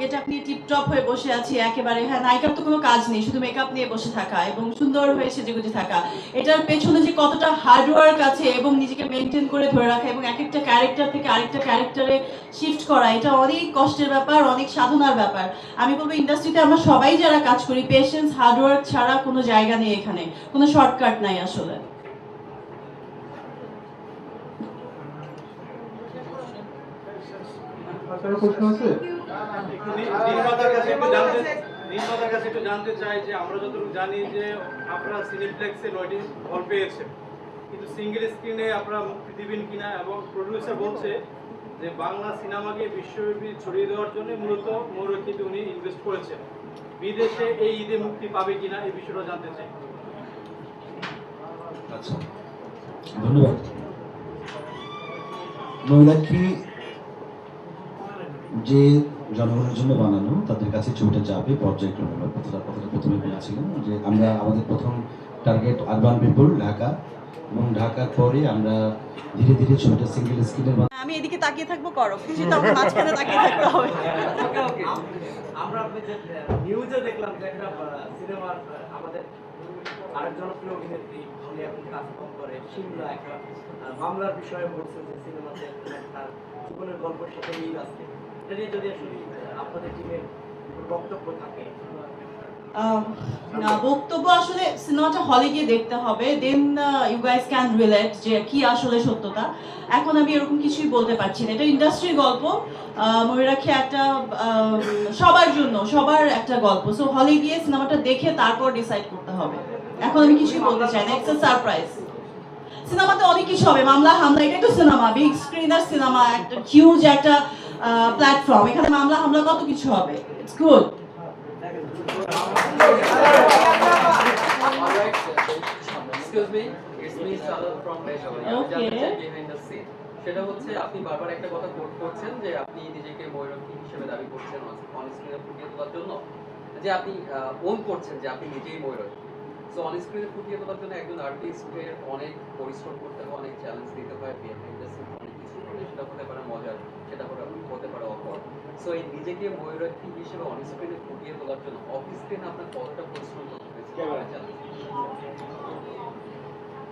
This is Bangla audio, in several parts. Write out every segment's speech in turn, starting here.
গেটআপ নিয়ে টিপটপ হয়ে বসে আছি একেবারে। হ্যাঁ, নায়িকার তো কোনো কাজ নেই, শুধু মেকআপ নিয়ে বসে থাকা এবং সুন্দর হয়ে সেজেগুজে থাকা। এটার পেছনে যে কতটা হার্ডওয়ার্ক আছে এবং নিজেকে মেনটেন করে ধরে রাখা এবং একটা ক্যারেক্টার থেকে আরেকটা ক্যারেক্টারে শিফট করা, এটা অনেক কষ্টের ব্যাপার, অনেক সাধনার ব্যাপার। আমি বলবো ইন্ডাস্ট্রিতে আমরা সবাই যারা কাজ করি, পেশেন্স হার্ডওয়ার্ক ছাড়া কোনো জায়গা নেই এখানে, কোনো শর্টকাট নাই আসলে। প্রশ্ন আছে? নির্মাতার কাছে একটু জানতে চাই যে আমরা যতটুকু জানি যে আপনারা সিনেপ্লেক্সে 9টি হল পেয়েছেন, কিন্তু সিঙ্গেল স্ক্রিনে আপনারা মুক্তি দিবেন কিনা, এবং প্রডিউসার বলছে যে বাংলা সিনেমাকে বিশ্বব্যাপী ছড়িয়ে দেওয়ার জন্য মূলত ময়ূরক্ষীতে উনি ইনভেস্ট করেছেন। বিদেশে এই ঈদে মুক্তি পাবে কিনা এই বিষয়টা জানতে চাই। আচ্ছা, ধন্যবাদ। ময়ূরাক্ষী যে জনগণের জন্য বানানো, তাদের কাছে ছবিটা যাবে পর্যায়ক্রমে। কথাটা প্রথমে বলেছিলাম যে আমরা আমাদের প্রথম টার্গেট আরবান পিপল ঢাকা, এবং ঢাকার পরে আমরা ধীরে ধীরে ছবিটা সিঙ্গেল স্ক্রিনের। আমি এদিকে তাকিয়ে থাকবো, করো খুশি তো আমার মাঝখানে তাকিয়ে থাকতে হবে। আমরা আপনাদের নিউজে দেখলাম যে একটা সিনেমার আমাদের আরেক জনপ্রিয় অভিনেত্রী উনি এখন কাজ কম করে সিমলা একটা মামলার বিষয়ে বলছেন যে সিনেমাতে তার জীবনের গল্পের সাথে মিল আছে। এটা নিয়ে যদি আসলে আপনাদের টিমের বক্তব্য থাকে। না, বক্তব্য আসলে সিনেমাটা হলে গিয়ে দেখতে হবে, then you guys can relate যে কি আসলে সত্যতা। এখন আমি এরকম কিছুই বলতে পারছি না, এটা ইন্ডাস্ট্রির গল্প। ময়ূরাক্ষী একটা সবার জন্য, সবার একটা গল্প। সো হলে গিয়ে সিনেমাটা দেখে তারপর ডিসাইড করতে হবে। এখন আমি কিছুই বলতে চাই না, ইটস আ সারপ্রাইজ। সিনেমাতে অনেক কিছু হবে, মামলা হামলা, এটা তো সিনেমা, বিগ স্ক্রিনার সিনেমা, একটা হিউজ একটা প্ল্যাটফর্ম, এখানে মামলা হামলা কত কিছু হবে। It's good. Excuse me, it's me Salal from Peshawar. Okay. Behind the scene. সেটা হচ্ছে আপনি বারবার একটা কথা কোট করছেন যে আপনি নিজেকে ময়ূরক্ষী হিসেবে দাবি করছেন অন স্ক্রিনে ফুটিয়ে তোলার জন্য, যে আপনি ওন করছেন যে আপনি নিজেই ময়ূরক্ষী। সো অন স্ক্রিনে ফুটিয়ে তোলার জন্য একজন আর্টিস্টের অনেক পরিশ্রম করতে হয়, অনেক চ্যালেঞ্জ দিতে হয়, বিহাইন্ড দ্য সিন অনেক কিছু করে, সেটা হতে পারে মজার, সেটা হতে পারে অকওয়ার্ড। সো এই নিজেকে ময়ূরক্ষী হিসেবে অন স্ক্রিনে ফুটিয়ে তোলার জন্য অফ স্ক্রিনে আপনার কতটা পরিশ্রম করতে হয়েছে?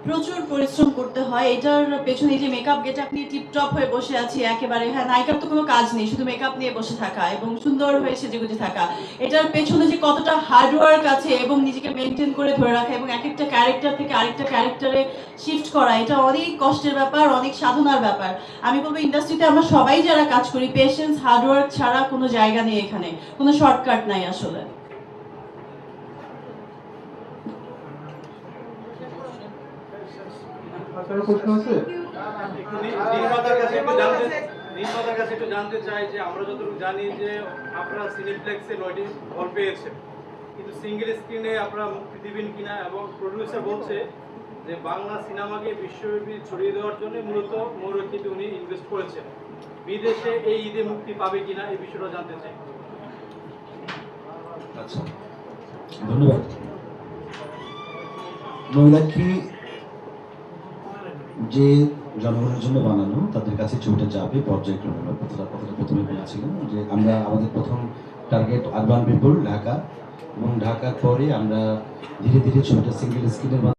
প্রচুর পরিশ্রম করতে হয়। এটার পেছনে যে মেকআপ গেটআপ নিয়ে টিপটপ হয়ে বসে আছি একেবারে। হ্যাঁ, নায়িকার তো কোনো কাজ নেই, শুধু মেকআপ নিয়ে বসে থাকা এবং সুন্দর হয়ে সেজেগুজে থাকা। এটার পেছনে যে কতটা হার্ডওয়ার্ক আছে এবং নিজেকে মেনটেন করে ধরে রাখা এবং একটা ক্যারেক্টার থেকে আরেকটা ক্যারেক্টারে শিফট করা, এটা অনেক কষ্টের ব্যাপার, অনেক সাধনার ব্যাপার। আমি বলবো ইন্ডাস্ট্রিতে আমরা সবাই যারা কাজ করি, পেশেন্স হার্ডওয়ার্ক ছাড়া কোনো জায়গা নেই এখানে, কোনো শর্টকাট নাই আসলে। প্রশ্ন আছে? নির্মাতার কাছে একটু জানতে চাই যে আমরা যতটুকু জানি যে আপনারা সিনেপ্লেক্সে 9টি হল পেয়েছেন, কিন্তু সিঙ্গেল স্ক্রিনে আপনারা মুক্তি দিবেন কিনা, এবং প্রডিউসার বলছে যে বাংলা সিনেমাকে বিশ্বব্যাপী ছড়িয়ে দেওয়ার জন্য মূলত ময়ূরক্ষীতে উনি ইনভেস্ট করেছেন। বিদেশে এই ঈদে মুক্তি পাবে কিনা এই বিষয়টা জানতে চাই। আচ্ছা, ধন্যবাদ। ময়ূরাক্ষী যে জনগণের জন্য বানানো, তাদের কাছে ছবিটা যাবে পর্যায়ক্রমে। কথাটা প্রথমে বলেছিলাম যে আমরা আমাদের প্রথম টার্গেট আরবান পিপল ঢাকা, এবং ঢাকার পরে আমরা ধীরে ধীরে ছবিটা সিঙ্গেল স্ক্রিনের